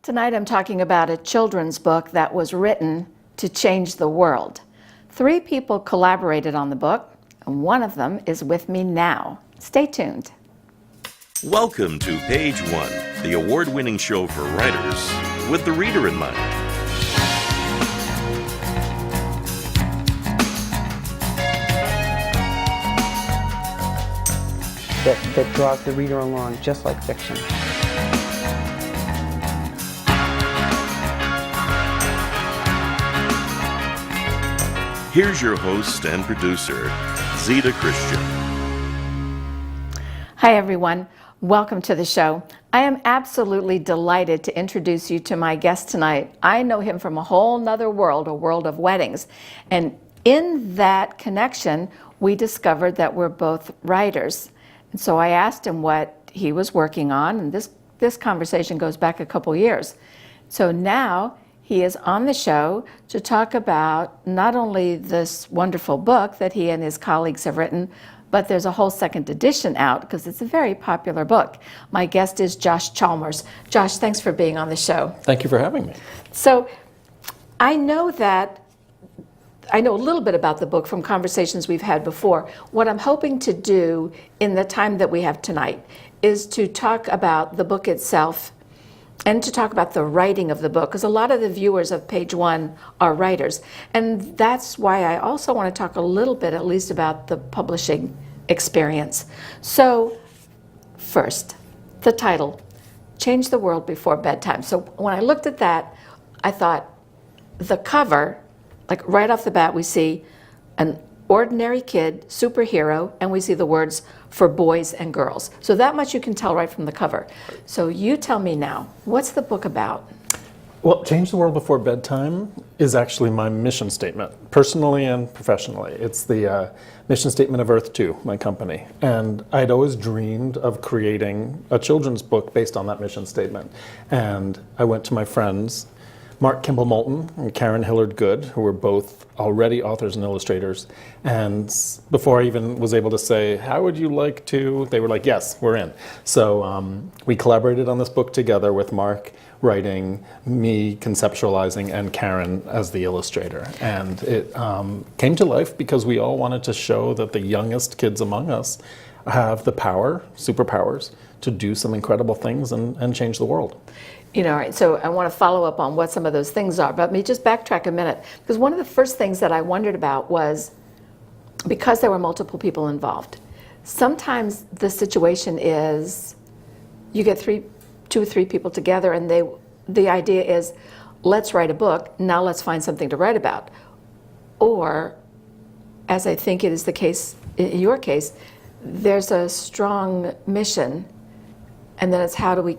Tonight I'm talking about a children's book that was written to change the world. 3 people collaborated on the book, and one of them is with me now. Stay tuned. Welcome to Page One, the award-winning show for writers with the reader in mind. That draws the reader along, just like fiction. Here's your host and producer, Zita Christian. Hi everyone, welcome to the show. I am absolutely delighted to introduce you to my guest tonight. I know him from a whole nother world, a world of weddings. And in that connection, we discovered that we're both writers. And so I asked him what he was working on, and this conversation goes back a couple years. So now he is on the show to talk about not only this wonderful book that he and his colleagues have written, but there's a whole second edition out because it's a very popular book. My guest is Josh Chalmers. Josh, thanks for being on the show. Thank you for having me. So I know a little bit about the book from conversations we've had before. What I'm hoping to do in the time that we have tonight is to talk about the book itself and to talk about the writing of the book, because a lot of the viewers of Page One are writers. And that's why I also want to talk a little bit, at least, about the publishing experience. So first, the title, Change the World Before Bedtime. So when I looked at that, I thought the cover, like right off the bat, we see an ordinary kid, superhero, and we see the words for boys and girls. So that much you can tell right from the cover. So you tell me now, what's the book about? Well, Change the World Before Bedtime is actually my mission statement, personally and professionally. It's the mission statement of Earth 2, my company. And I'd always dreamed of creating a children's book based on that mission statement. And I went to my friends, Kimball, Moulton, and Hillard, who were both already authors and illustrators. And before I even was able to say, how would you like to, they were like, yes, we're in. So we collaborated on this book together with Mark writing, me conceptualizing, and Karen as the illustrator. And it came to life because we all wanted to show that the youngest kids among us have the power, superpowers, to do some incredible things and change the world. You know, so I want to follow up on what some of those things are, but let me just backtrack a minute, because one of the first things that I wondered about was, because there were multiple people involved, sometimes the situation is you get 2 or 3 people together and the idea is, let's write a book, now let's find something to write about. Or, as I think it is the case, in your case, there's a strong mission, and then it's how do we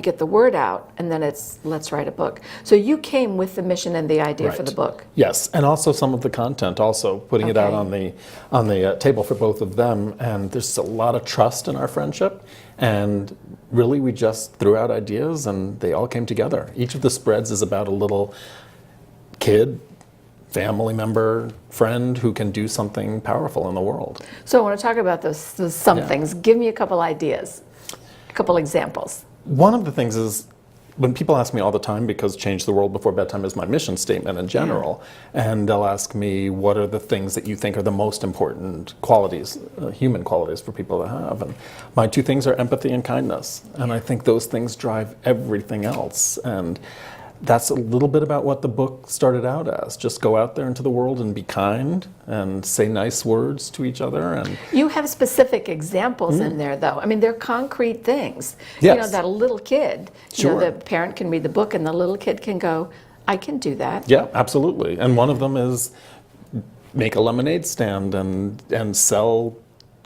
get the word out, and then it's let's write a book. So you came with the mission and the idea for the book. Yes, and also some of the content, also putting it out on the table for both of them. And there's a lot of trust in our friendship, and really we just threw out ideas and they all came together. Each of the spreads is about a little kid, family member, friend who can do something powerful in the world. So I want to talk about those somethings. Give me a couple ideas, a couple examples. One of the things is, when people ask me all the time, because Change the World Before Bedtime is my mission statement in general, and they'll ask me, what are the things that you think are the most important qualities, human qualities for people to have? And my 2 things are empathy and kindness. And I think those things drive everything else. And that's a little bit about what the book started out as. Just go out there into the world and be kind and say nice words to each other. And you have specific examples in there, though. I mean, they're concrete things. Yes. You know, that a little kid, Sure. you know, the parent can read the book and the little kid can go, I can do that. Yeah, absolutely. And one of them is make a lemonade stand and sell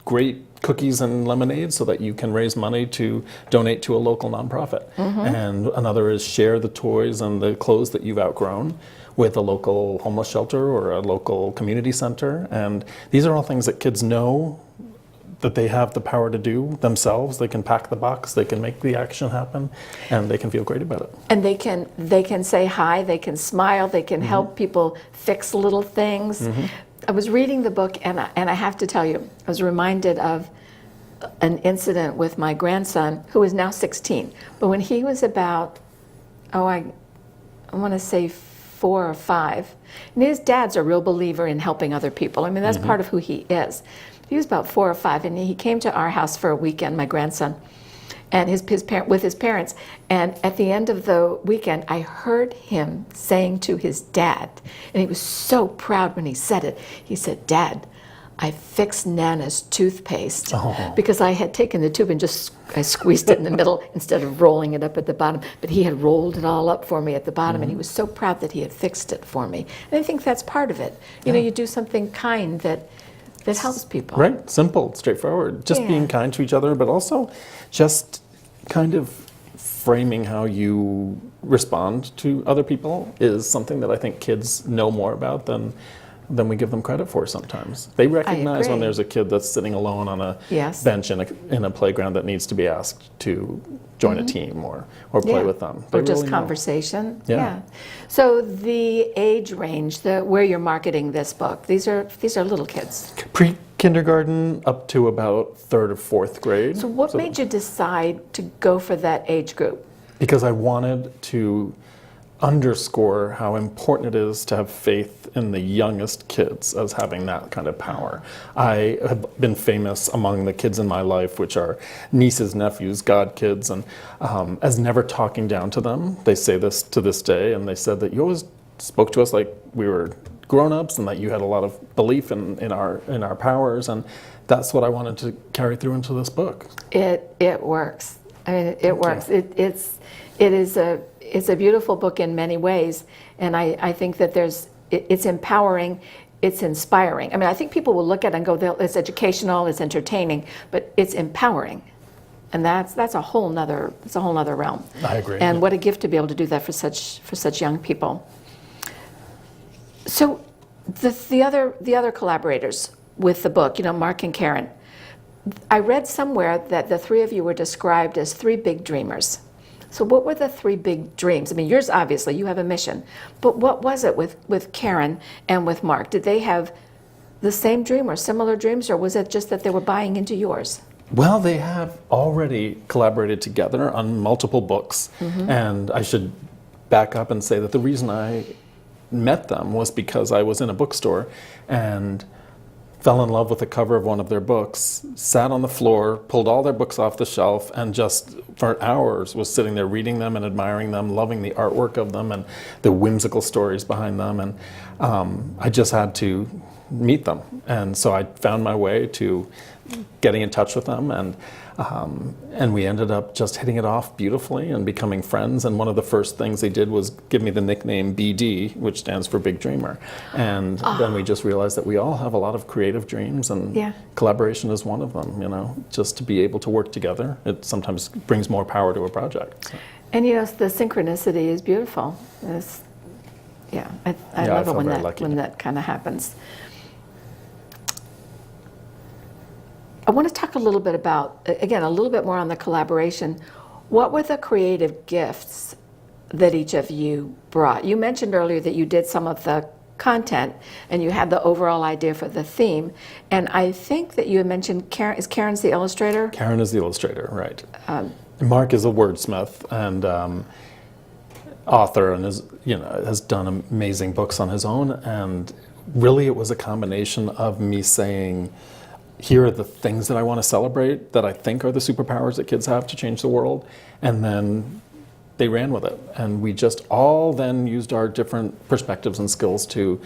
great cookies and lemonade so that you can raise money to donate to a local nonprofit. And another is share the toys and the clothes that you've outgrown with a local homeless shelter or a local community center. And these are all things that kids know that they have the power to do themselves. They can pack the box, they can make the action happen, and they can feel great about it. And they can say hi, they can smile, they can help people fix little things. I was reading the book, and I have to tell you, I was reminded of an incident with my grandson, who is now 16. But when he was about I want to say 4 or 5. And his dad's a real believer in helping other people. I mean, that's part of who he is. He was about 4 or 5, and he came to our house for a weekend, my grandson, and with his parents. And at the end of the weekend, I heard him saying to his dad, and he was so proud when he said it. He said, "Dad, I fixed Nana's toothpaste because I had taken the tube and I squeezed it in the middle instead of rolling it up at the bottom. But he had rolled it all up for me at the bottom, and he was so proud that he had fixed it for me." And I think that's part of it. You know, you do something kind that helps people. Right, simple, straightforward. Just being kind to each other, but also just kind of framing how you respond to other people is something that I think kids know more about than we give them credit for sometimes. They recognize when agree. there's a kid that's sitting alone on a Yes. bench in a playground that needs to be asked to join a team or play with them. They Or just really know. conversation. Yeah. So the age range, where you're marketing this book, these are little kids. Pre-kindergarten up to about 3rd or 4th grade. So what made you decide to go for that age group? Because I wanted to underscore how important it is to have faith in the youngest kids as having that kind of power. I have been famous among the kids in my life, which are nieces, nephews, godkids, and as never talking down to them. They say this to this day, and they said that you always spoke to us like we were grown-ups and that you had a lot of belief in our powers, and that's what I wanted to carry through into this book. It works. I mean, it works. It's a beautiful book in many ways, and I think that it's empowering, it's inspiring. I mean, I think people will look at it and go, it's educational, it's entertaining, but it's empowering, and that's a whole nother realm. I agree. And what a gift to be able to do that for such young people. So, the other collaborators with the book, Mark and Karen. I read somewhere that the 3 of you were described as 3 big dreamers. So what were the 3 big dreams? I mean, yours, obviously, you have a mission. But what was it with Karen and with Mark? Did they have the same dream or similar dreams, or was it just that they were buying into yours? Well, they have already collaborated together on multiple books. And I should back up and say that the reason I met them was because I was in a bookstore and fell in love with the cover of one of their books, sat on the floor, pulled all their books off the shelf, and just for hours was sitting there reading them and admiring them, loving the artwork of them and the whimsical stories behind them. And I just had to meet them. And so I found my way to getting in touch with them, and we ended up just hitting it off beautifully and becoming friends. And one of the first things they did was give me the nickname BD, which stands for Big Dreamer. And then we just realized that we all have a lot of creative dreams, and collaboration is one of them. Just to be able to work together, it sometimes brings more power to a project. So. And the synchronicity is beautiful. I love it feel when very lucky. that kind of happens. I want to talk a little bit more on the collaboration. What were the creative gifts that each of you brought? You mentioned earlier that you did some of the content and you had the overall idea for the theme. And I think that you had mentioned Karen's the illustrator? Karen is the illustrator, right. Mark is a wordsmith and author, and has done amazing books on his own. And really it was a combination of me saying, here are the things that I want to celebrate that I think are the superpowers that kids have to change the world. And then they ran with it. And we just all then used our different perspectives and skills to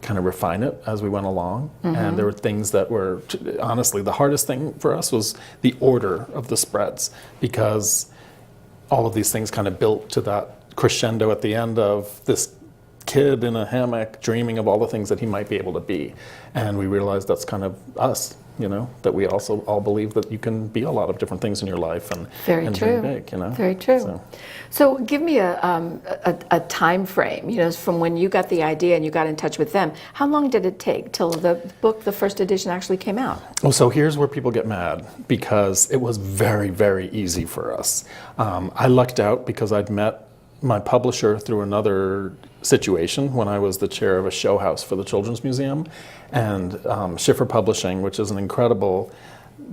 kind of refine it as we went along. And there were things that were, honestly, the hardest thing for us was the order of the spreads, because all of these things kind of built to that crescendo at the end of this kid in a hammock dreaming of all the things that he might be able to be. And we realized that's kind of us, that we also all believe that you can be a lot of different things in your life and dream big, Very true. So give me a time frame, from when you got the idea and you got in touch with them. How long did it take till the book, the first edition, actually came out? Well, so here's where people get mad, because it was very, very easy for us. I lucked out because I'd met my publisher through another situation when I was the chair of a show house for the Children's Museum. And Schiffer Publishing, which is an incredible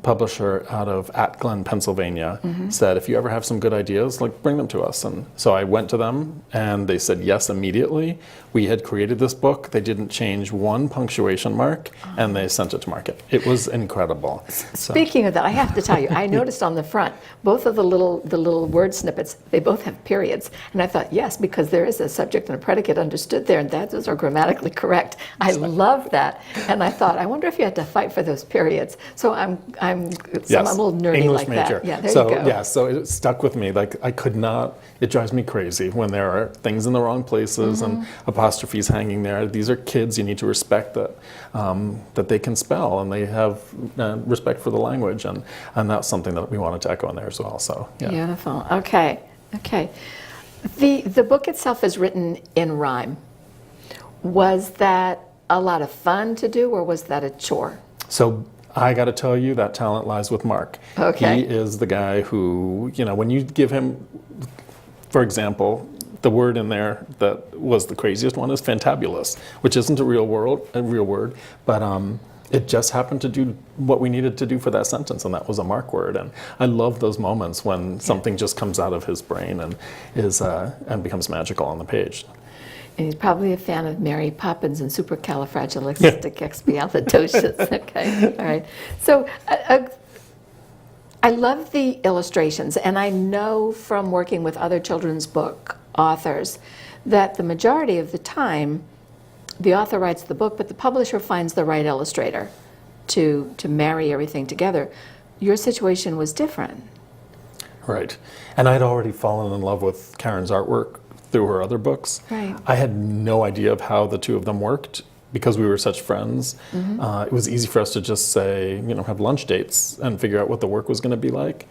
publisher out of Glen, Pennsylvania, said, if you ever have some good ideas, like bring them to us. And so I went to them and they said yes immediately. We had created this book. They didn't change one punctuation mark and they sent it to market. It was incredible. So, Speaking of that, I have to tell you, I noticed on the front, both of the little word snippets, they both have periods. And I thought, yes, because there is a subject and a predicate understood there, and those are grammatically correct. I love that. And I thought, I wonder if you had to fight for those periods. So I'm a little nerdy English like major. that. Yeah, there so, you go. Yeah, so it stuck with me. Like I could not, it drives me crazy when there are things in the wrong places and apostrophes hanging there. These are kids, you need to respect that, that they can spell and they have respect for the language. And that's something that we wanted to echo in there as well. So, yeah. Beautiful. Okay. The book itself is written in rhyme. Was that a lot of fun to do, or was that a chore? So I got to tell you, that talent lies with Mark. Okay. He is the guy who, when you give him, for example, the word in there that was the craziest one is fantabulous, which isn't a real word, but it just happened to do what we needed to do for that sentence, and that was a Mark word. And I love those moments when something just comes out of his brain and and becomes magical on the page. And he's probably a fan of Mary Poppins and supercalifragilisticexpialidocious. Okay, all right. So I love the illustrations, and I know from working with other children's book authors that the majority of the time, the author writes the book, but the publisher finds the right illustrator to marry everything together. Your situation was different. Right. And I'd already fallen in love with Karen's artwork through her other books. Right. I had no idea of how the two of them worked because we were such friends. It was easy for us to just say, have lunch dates and figure out what the work was going to be like.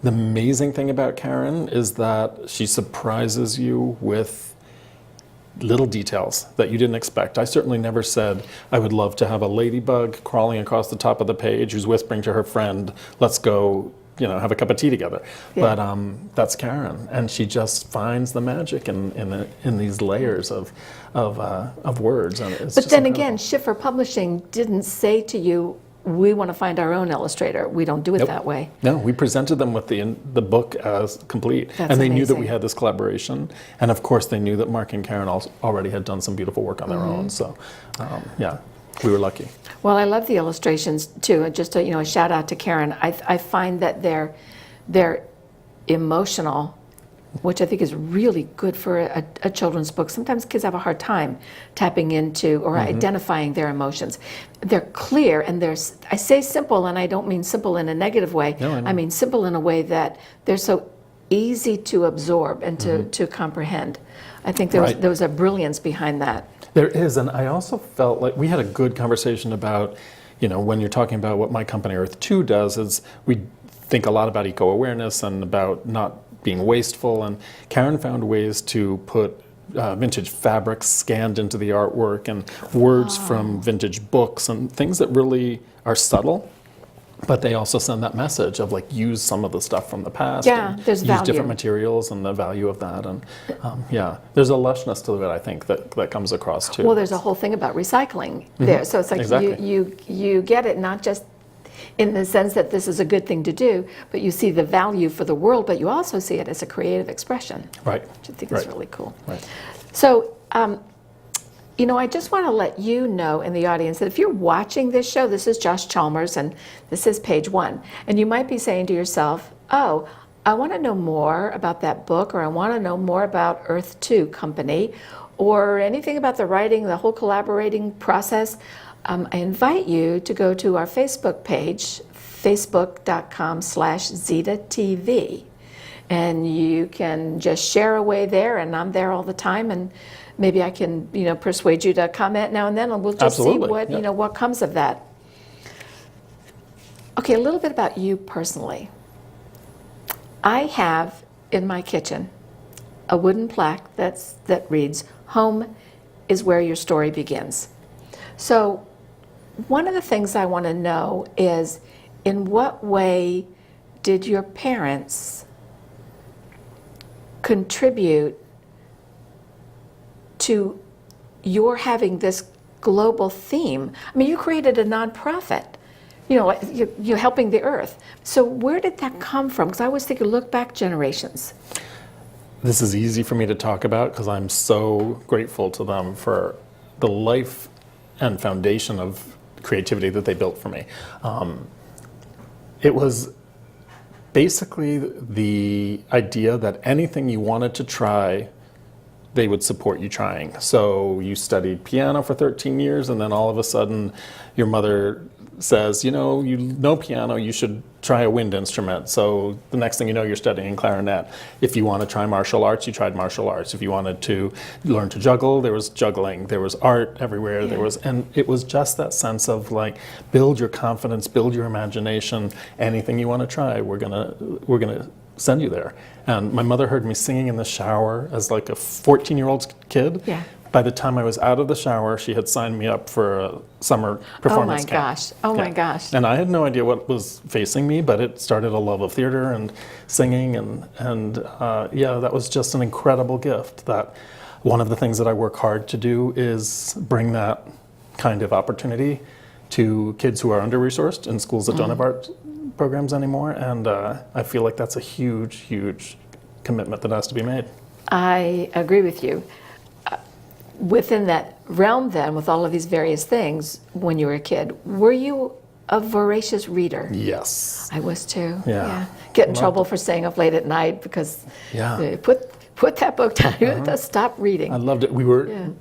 The amazing thing about Karen is that she surprises you with little details that you didn't expect. I certainly never said, I would love to have a ladybug crawling across the top of the page who's whispering to her friend, let's go, have a cup of tea together. Yeah. But that's Karen, and she just finds the magic in these layers of words. And it's but just then incredible. again, Schiffer Publishing didn't say to you, we want to find our own illustrator. We don't do it that way. No, we presented them with the book as complete. That's and they knew that we amazing. had this collaboration. And of course, they knew that Mark and Karen already had done some beautiful work on their own. So, we were lucky. Well, I love the illustrations too. And just a shout out to Karen. I find that they're emotional, which I think is really good for a children's book. Sometimes kids have a hard time tapping into or identifying their emotions. They're clear and I say simple, and I don't mean simple in a negative way. No, I know. I mean simple in a way that they're so easy to absorb and to comprehend. I think there was a brilliance behind that. There is, and I also felt like we had a good conversation about, when you're talking about what my company Earth 2 does, is we think a lot about eco-awareness and about not being wasteful, and Karen found ways to put vintage fabrics scanned into the artwork and words from vintage books and things that really are subtle, but they also send that message of use some of the stuff from the past. Yeah, and there's use value. different materials and the value of that. And there's a lushness to it, I think, that comes across too. Well, there's a whole thing about recycling there. So it's like Exactly. you get it not just in the sense that this is a good thing to do, but you see the value for the world, but you also see it as a creative expression. Right. Which I think is really cool. Right. So, I just want to let you know in the audience that if you're watching this show, this is Josh Chalmers and this is page 1. And you might be saying to yourself, oh, I want to know more about that book, or I want to know more about Earth 2 Company, or anything about the writing, the whole collaborating process. I invite you to go to our Facebook page, facebook.com/ZitaTV. And you can just share away there, and I'm there all the time, and maybe I can, persuade you to comment now and then, and we'll just Absolutely. see what, what comes of that. Okay, a little bit about you personally. I have in my kitchen a wooden plaque that reads, "Home is where your story begins." So one of the things I want to know is, in what way did your parents contribute to your having this global theme? I mean, you created a nonprofit, like you're helping the earth. So where did that come from? Because I always think, look back generations. This is easy for me to talk about because I'm so grateful to them for the life and foundation of creativity that they built for me. It was basically the idea that anything you wanted to try, they would support you trying. So you studied piano for 13 years, and then all of a sudden your mother says, you know piano, you should try a wind instrument. So the next thing you know, you're studying clarinet. If you want to try martial arts, you tried martial arts. If you wanted to learn to juggle, there was juggling. There was art everywhere. Yeah. And it was just that sense of like, build your confidence, build your imagination. Anything you want to try, we're gonna send you there. And my mother heard me singing in the shower as like a 14-year-old kid. Yeah. By the time I was out of the shower, she had signed me up for a summer performance camp. Oh my Yeah. gosh. And I had no idea what was facing me, but it started a love of theater and singing, and that was just an incredible gift. That one of the things that I work hard to do is bring that kind of opportunity to kids who are under-resourced in schools that don't have art programs anymore, and I feel like that's a huge, huge commitment that has to be made. I agree with you. Within that realm then, with all of these various things, when you were a kid, were you a voracious reader? Yes. I was too. Yeah. Get in Loved trouble it. for staying up late at night because Yeah. put that book down. You have to stop reading. I loved it.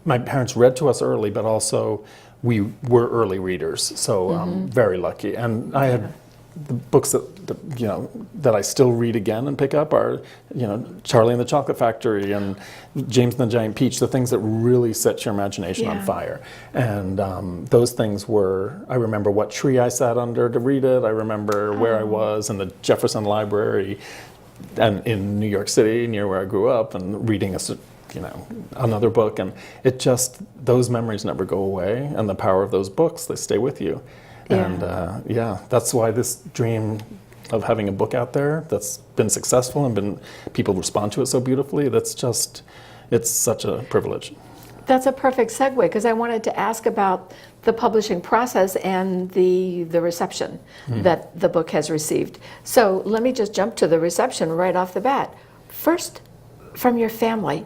My parents read to us early, but also we were early readers, so very lucky. And I had the books that I still read again and pick up are, Charlie and the Chocolate Factory and James and the Giant Peach, the things that really set your imagination on Yeah. fire. And those things I remember what tree I sat under to read it. I remember where I was in the Jefferson Library and in New York City, near where I grew up, and reading another book. And those memories never go away. And the power of those books, they stay with you. Yeah. And that's why this dream of having a book out there that's been successful and people respond to it so beautifully, it's such a privilege. That's a perfect segue, because I wanted to ask about the publishing process and the reception that the book has received. So let me just jump to the reception right off the bat. First, from your family,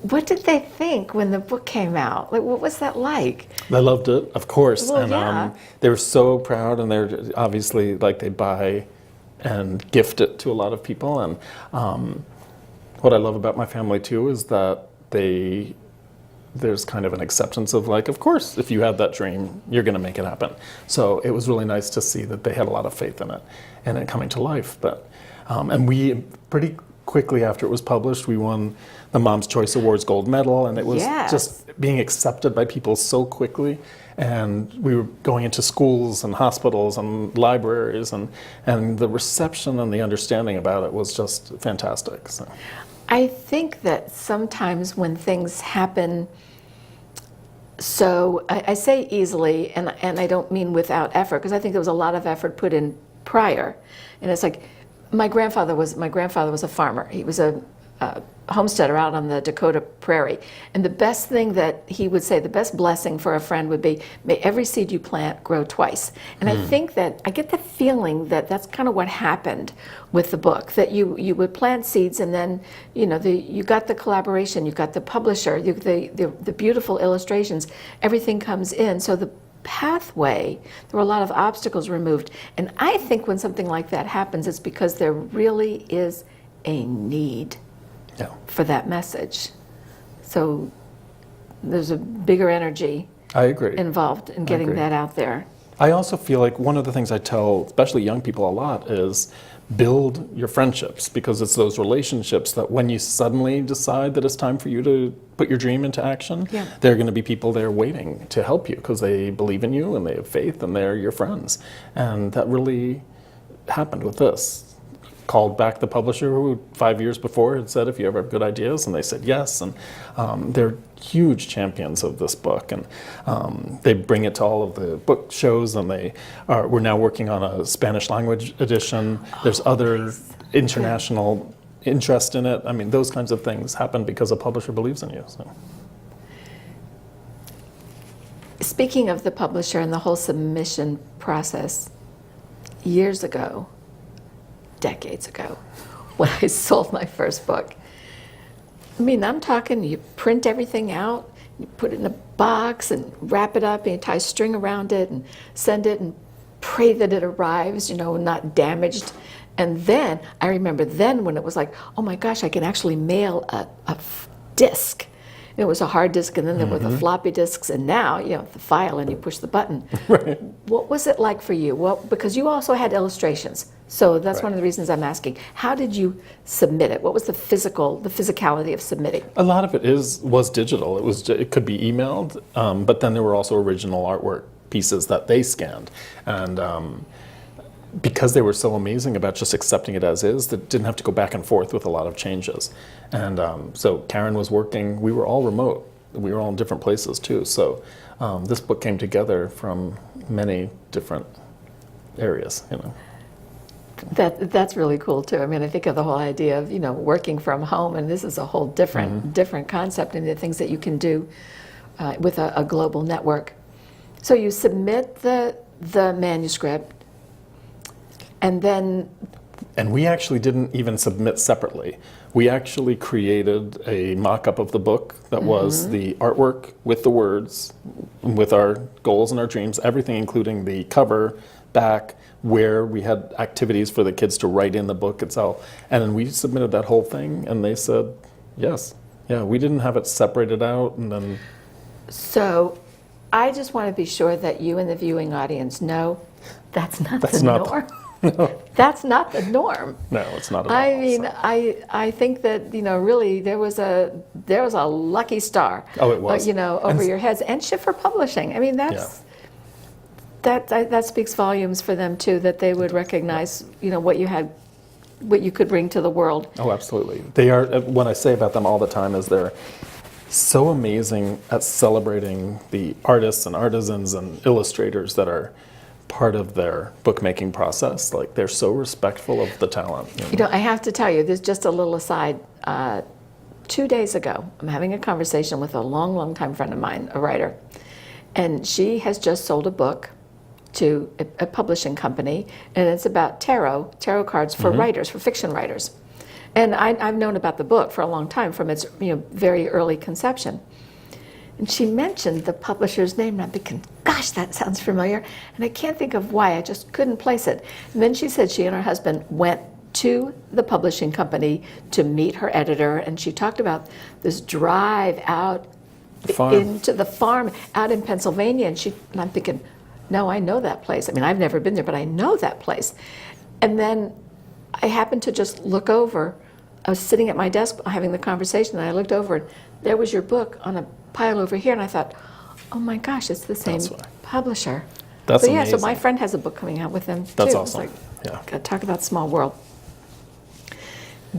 what did they think when the book came out? Like, what was that like? They loved it, of course. Well, and yeah. they were so proud, and they're obviously like they buy and gift it to a lot of people. And what I love about my family too is that there's kind of an acceptance of like, of course, if you have that dream, you're going to make it happen. So it was really nice to see that they had a lot of faith in it and it coming to life. But and we pretty quickly after it was published, we won the Mom's Choice Awards Gold Medal, and it was Yes. just being accepted by people so quickly. And we were going into schools and hospitals and libraries, and the reception and the understanding about it was just fantastic. So. I think that sometimes when things happen, so I say easily, and I don't mean without effort, because I think there was a lot of effort put in prior. And it's like, my grandfather was a farmer. He was a homesteader out on the Dakota prairie. And the best thing that he would say, the best blessing for a friend would be, may every seed you plant grow twice. And I think that, I get the feeling that that's kind of what happened with the book, that you would plant seeds, and then, you got the collaboration, you got the publisher, the beautiful illustrations, everything comes in. So the pathway, there were a lot of obstacles removed. And I think when something like that happens, it's because there really is a need for that message. So there's a bigger energy I agree. involved in getting agree. that out there. I also feel like one of the things I tell, especially young people a lot, is build your friendships, because it's those relationships that when you suddenly decide that it's time for you to put your dream into action, Yeah. there are going to be people there waiting to help you because they believe in you and they have faith and they're your friends. And that really happened with this. Called back the publisher who 5 years before had said, if you ever have good ideas, and they said yes. And they're huge champions of this book, and they bring it to all of the book shows, and we're now working on a Spanish language edition. There's other international interest in it. I mean, those kinds of things happen because a publisher believes in you. Speaking of the publisher and the whole submission process, years ago, decades ago, when I sold my first book, I mean, I'm talking, you print everything out, you put it in a box and wrap it up and you tie string around it and send it and pray that it arrives, not damaged. And then, I remember then when it was like, oh my gosh, I can actually mail a disc. It was a hard disk, and then there were the floppy disks, and now, the file, and you push the button. Right. What was it like for you? Well, because you also had illustrations, so that's one of the reasons I'm asking. How did you submit it? What was the physicality of submitting? A lot of it was digital. It could be emailed, but then there were also original artwork pieces that they scanned, and because they were so amazing about just accepting it as is, that didn't have to go back and forth with a lot of changes. And so Karen was working. We were all remote. We were all in different places too. So this book came together from many different areas. That's really cool too. I mean, I think of the whole idea of working from home, and this is a whole different concept, and the things that you can do with a global network. So you submit the manuscript, and then. And we actually didn't even submit separately. We actually created a mock-up of the book that was the artwork with the words, with our goals and our dreams, everything, including the cover, back, where we had activities for the kids to write in the book itself. And then we submitted that whole thing, and they said, yes. Yeah, we didn't have it separated out, and then... So I just want to be sure that you and the viewing audience know that's not the norm. No. That's not the norm. No, it's not at all. I mean, so. I think that really there was a lucky star. Oh, it was. Over your heads, and Schiffer Publishing. I mean, that speaks volumes for them too. That they would recognize what you could bring to the world. Oh, absolutely. They are. What I say about them all the time is they're so amazing at celebrating the artists and artisans and illustrators that are part of their bookmaking process. Like, they're so respectful of the talent. I have to tell you, there's just a little aside. 2 days ago, I'm having a conversation with a long time friend of mine, a writer, and she has just sold a book to a publishing company, and it's about tarot cards for writers, for fiction writers. And I've known about the book for a long time from its very early conception. And she mentioned the publisher's name, and I'm thinking, gosh, that sounds familiar. And I can't think of why, I just couldn't place it. And then she said she and her husband went to the publishing company to meet her editor, and she talked about this drive out into the farm out in Pennsylvania. And I'm thinking, no, I know that place. I mean, I've never been there, but I know that place. And then I happened to just look over. I was sitting at my desk having the conversation, and I looked over, and there was your book on a pile over here, and I thought, oh my gosh, it's the same publisher. That's amazing. Yeah, so my friend has a book coming out with them too. That's awesome. Talk about small world.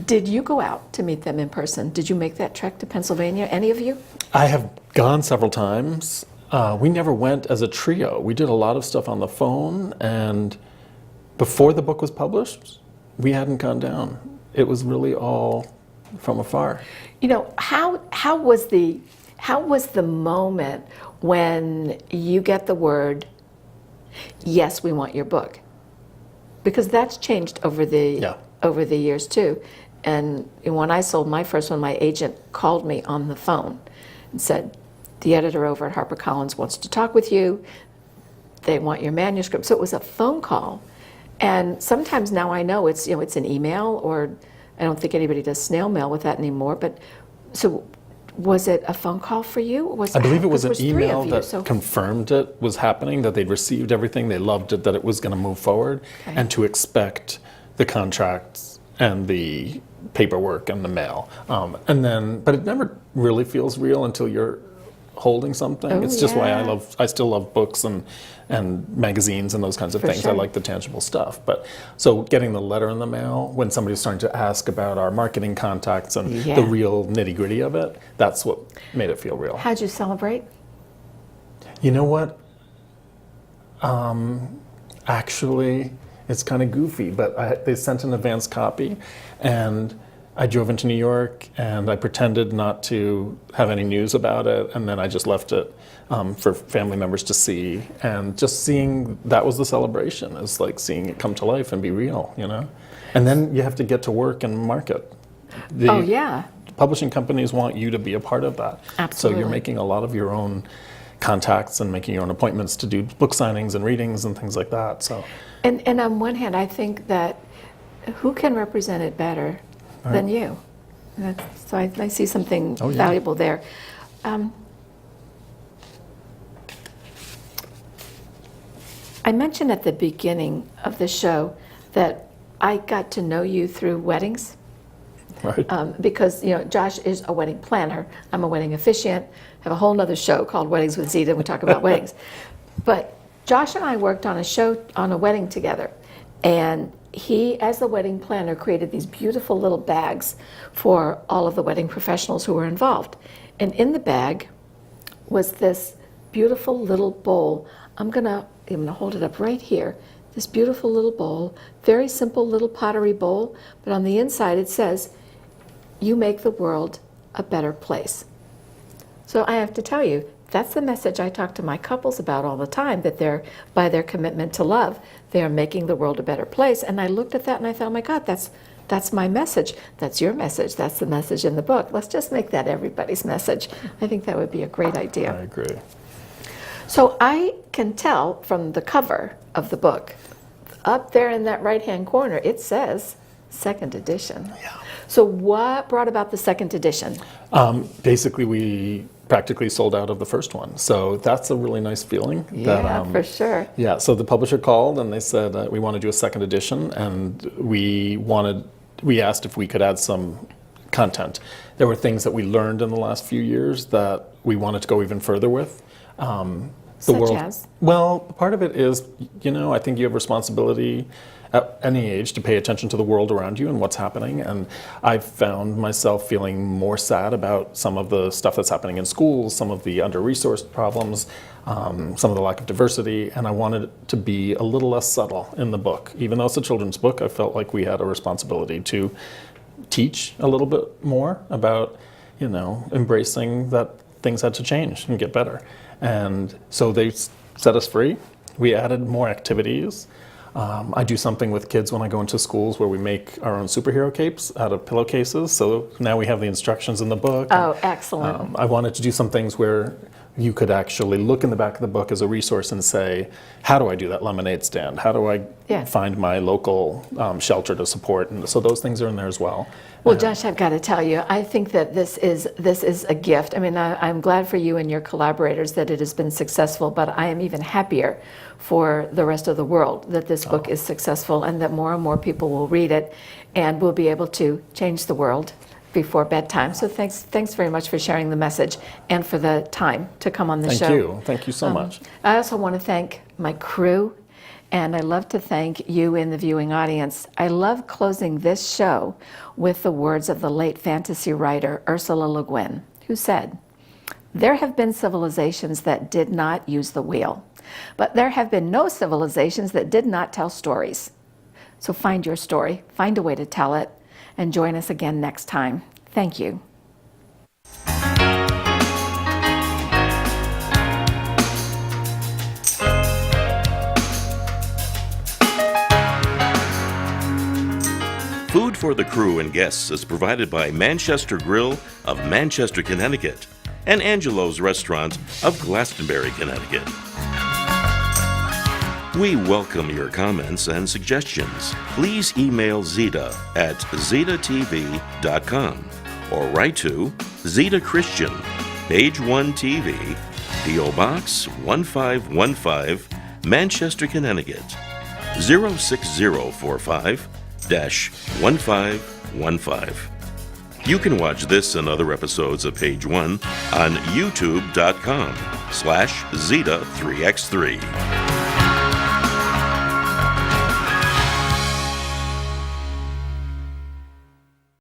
Did you go out to meet them in person? Did you make that trek to Pennsylvania, any of you? I have gone several times. We never went as a trio. We did a lot of stuff on the phone, and before the book was published, we hadn't gone down. It was really all from afar. How was the moment when you get the word, yes, we want your book? Because that's changed over the years too. And when I sold my first one, my agent called me on the phone and said, the editor over at HarperCollins wants to talk with you. They want your manuscript. So it was a phone call. And sometimes now I know it's an email, or I don't think anybody does snail mail with that anymore. But so was it a phone call for you? I believe it was an email that confirmed it was happening, that they'd received everything, they loved it, that it was going to move forward, and to expect the contracts and the paperwork and the mail. But it never really feels real until you're holding something. It's just why I still love books and magazines and those kinds of things. Sure. I like the tangible stuff. But so getting the letter in the mail when somebody's starting to ask about our marketing contacts and the real nitty-gritty of it, that's what made it feel real. How'd you celebrate? You know what? Actually, it's kind of goofy, but they sent an advance copy, and I drove into New York and I pretended not to have any news about it, and then I just left it for family members to see. And just seeing that was the celebration, is like seeing it come to life and be real, you know? And then you have to get to work and market. Oh, yeah. Publishing companies want you to be a part of that. Absolutely. So you're making a lot of your own contacts and making your own appointments to do book signings and readings and things like that. So, And on one hand, I think that who can represent it better than you? So I see something valuable there. I mentioned at the beginning of the show that I got to know you through weddings. right. Because Josh is a wedding planner. I'm a wedding officiant. I have a whole other show called Weddings with Zita. We talk about weddings. But Josh and I worked on a wedding together. And he, as the wedding planner, created these beautiful little bags for all of the wedding professionals who were involved. And in the bag was this beautiful little bowl. I'm gonna hold it up right here. This beautiful little bowl, very simple little pottery bowl, but on the inside it says, "You make the world a better place." So I have to tell you, that's the message I talk to my couples about all the time, that by their commitment to love, they are making the world a better place. And I looked at that and I thought, oh my God, that's my message. That's your message. That's the message in the book. Let's just make that everybody's message. I think that would be a great idea. I agree. So I can tell from the cover of the book, up there in that right-hand corner, it says second edition. Yeah. So what brought about the second edition? Basically, we practically sold out of the first one. So that's a really nice feeling. Yeah, for sure. Yeah, so the publisher called and they said, we want to do a second edition, and we asked if we could add some content. There were things that we learned in the last few years that we wanted to go even further with. Such as? Well, part of it is, I think you have responsibility at any age to pay attention to the world around you and what's happening. And I've found myself feeling more sad about some of the stuff that's happening in schools, some of the under-resourced problems, some of the lack of diversity. And I wanted it to be a little less subtle in the book. Even though it's a children's book, I felt like we had a responsibility to teach a little bit more about, embracing that things had to change and get better. And so they set us free. We added more activities. I do something with kids when I go into schools where we make our own superhero capes out of pillowcases. So now we have the instructions in the book. Oh, excellent. I wanted to do some things where you could actually look in the back of the book as a resource and say, how do I do that lemonade stand? How do I find my local shelter to support? And so those things are in there as well. Well, Josh, I've got to tell you, I think that this is a gift. I mean, I'm glad for you and your collaborators that it has been successful, but I am even happier for the rest of the world that this book is successful and that more and more people will read it and will be able to change the world before bedtime. So thanks very much for sharing the message and for the time to come on the show. Thank you so much. I also want to thank my crew, and I love to thank you in the viewing audience. I love closing this show with the words of the late fantasy writer Ursula Le Guin, who said, "There have been civilizations that did not use the wheel, but there have been no civilizations that did not tell stories." So find your story, find a way to tell it, and join us again next time. Thank you. Food for the crew and guests is provided by Manchester Grill of Manchester, Connecticut, and Angelo's Restaurant of Glastonbury, Connecticut. We welcome your comments and suggestions. Please email Zita at zitatv.com or write to Zita Christian, Page 1 TV, P.O. Box 1515, Manchester, Connecticut 06045-1515. You can watch this and other episodes of Page 1 on youtube.com/Zita3x3.